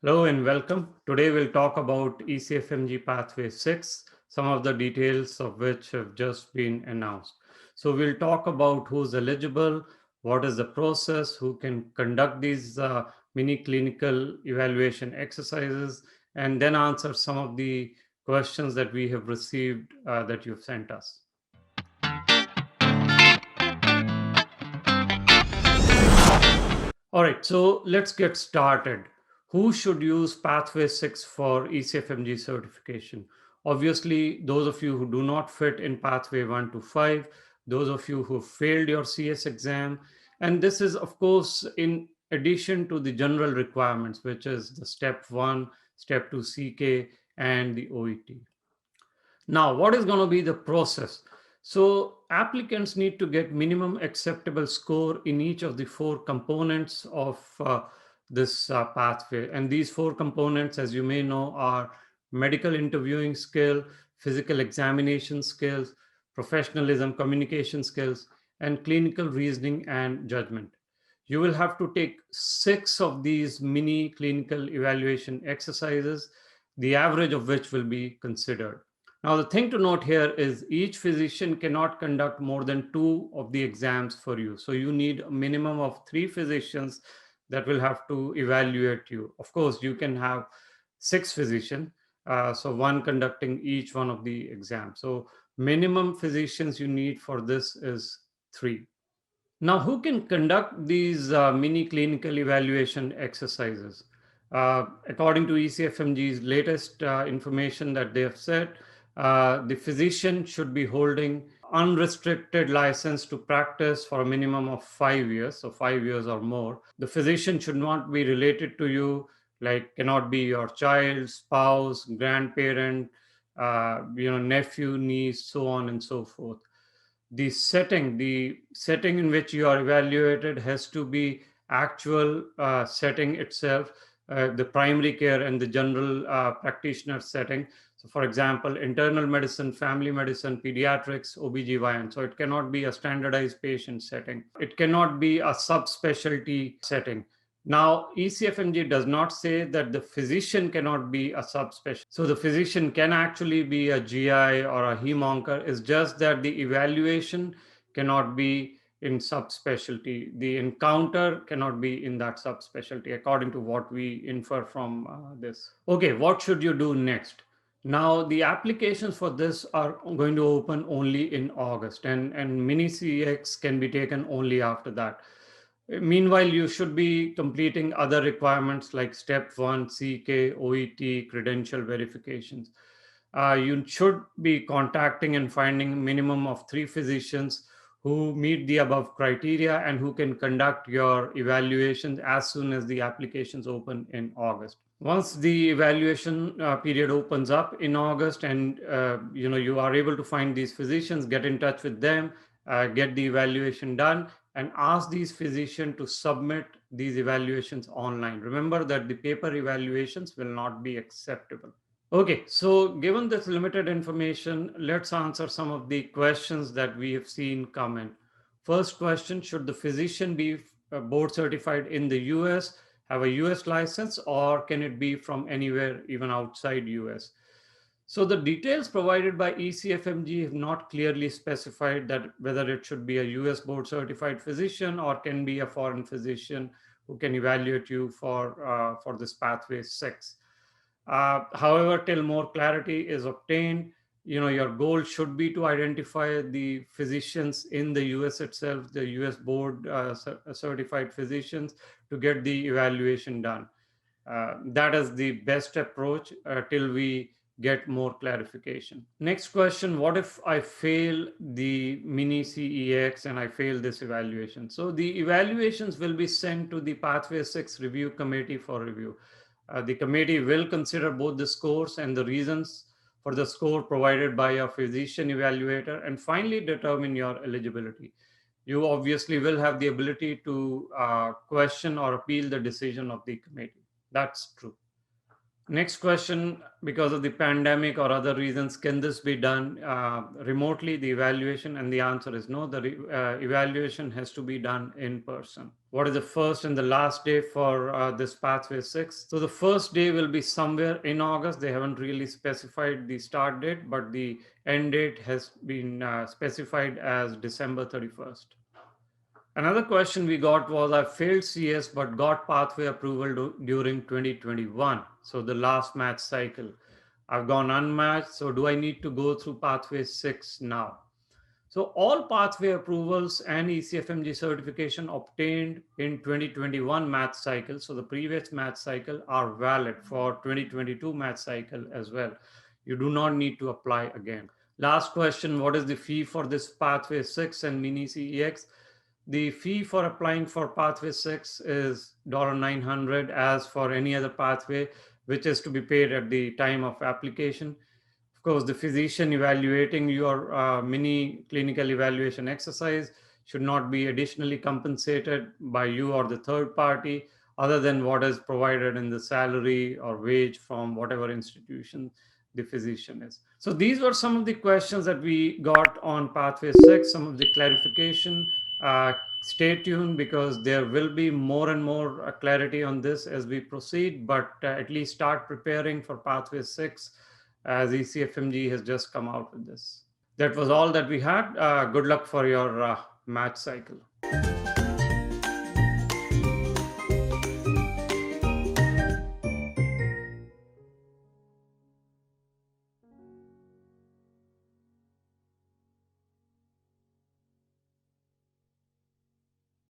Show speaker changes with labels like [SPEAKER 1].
[SPEAKER 1] Hello and welcome. Today we'll talk about ECFMG Pathway 6, some of the details of which have just been announced. So we'll talk about who's eligible, what is the process, who can conduct these mini clinical evaluation exercises, and then answer some of the questions that we have received that you've sent us. All right, so let's get started. Who should use Pathway 6 for ECFMG certification? Obviously, those of you who do not fit in Pathway 1 to 5, those of you who failed your CS exam, and this is, of course, in addition to the general requirements, which is the Step 1, Step 2 CK, and the OET. Now, what is going to be the process? So applicants need to get minimum acceptable score in each of the four components of this pathway. And these four components, as you may know, are medical interviewing skill, physical examination skills, professionalism, communication skills, and clinical reasoning and judgment. You will have to take 6 of these mini clinical evaluation exercises, the average of which will be considered. Now, the thing to note here is each physician cannot conduct more than 2 of the exams for you. So you need a minimum of 3 physicians that will have to evaluate you. Of course, you can have 6 physicians, so one conducting each one of the exams. So minimum physicians you need for this is 3. Now, who can conduct these mini clinical evaluation exercises? According to ECFMG's latest information that they have said, the physician should be holding unrestricted license to practice for a minimum of 5 years, so 5 years or more. The physician should not be related to you, like cannot be your child, spouse, grandparent, nephew, niece, so on and so forth. The setting in which you are evaluated has to be actual setting itself, the primary care and the general practitioner setting. So for example, internal medicine, family medicine, pediatrics, OBGYN. So it cannot be a standardized patient setting, it cannot be a subspecialty setting. Now, ECFMG does not say that the physician cannot be a subspecialty. So the physician can actually be a GI or a hem-onc. It's just that the evaluation cannot be in subspecialty. The encounter cannot be in that subspecialty, according to what we infer from this. Okay, what should you do next? Now, the applications for this are going to open only in August, and Mini-CEX can be taken only after that. Meanwhile, you should be completing other requirements like Step 1, CK, OET, credential verifications. You should be contacting and finding minimum of 3 physicians who meet the above criteria and who can conduct your evaluations as soon as the applications open in August. Once the evaluation period opens up in August, and you are able to find these physicians, get in touch with them, get the evaluation done, and ask these physicians to submit these evaluations online. Remember that the paper evaluations will not be acceptable. Okay, so given this limited information, let's answer some of the questions that we have seen come in. First question, should the physician be board certified in the US, have a US license, or can it be from anywhere, even outside US? So the details provided by ECFMG have not clearly specified that whether it should be a US board certified physician or can be a foreign physician who can evaluate you for this pathway 6. However, till more clarity is obtained, your goal should be to identify the physicians in the US itself, the US board certified physicians, to get the evaluation done. That is the best approach till we get more clarification. Next question, what if I fail the Mini-CEX and I fail this evaluation? So the evaluations will be sent to the Pathway 6 review committee for review. The committee will consider both the scores and the reasons for the score provided by a physician evaluator and finally determine your eligibility. You obviously will have the ability to question or appeal the decision of the committee. That's true. Next question, because of the pandemic or other reasons, can this be done remotely, the evaluation? And the answer is no, the evaluation has to be done in person. What is the first and the last day for this Pathway 6? So the first day will be somewhere in August. They haven't really specified the start date, but the end date has been specified as December 31st. Another question we got was, I failed CS but got pathway approval during 2021. So the last match cycle. I've gone unmatched. So do I need to go through pathway 6 now? So all pathway approvals and ECFMG certification obtained in 2021 match cycle, so the previous match cycle, are valid for 2022 match cycle as well. You do not need to apply again. Last question, what is the fee for this pathway 6 and Mini-CEX? The fee for applying for pathway 6 is $900 as for any other pathway, which is to be paid at the time of application. Of course, the physician evaluating your mini clinical evaluation exercise should not be additionally compensated by you or the third party other than what is provided in the salary or wage from whatever institution the physician is. So these were some of the questions that we got on pathway 6, some of the clarification. Stay tuned because there will be more and more clarity on this as we proceed, but at least start preparing for pathway 6 as ECFMG has just come out with this. That was all that we had. Good luck for your match cycle.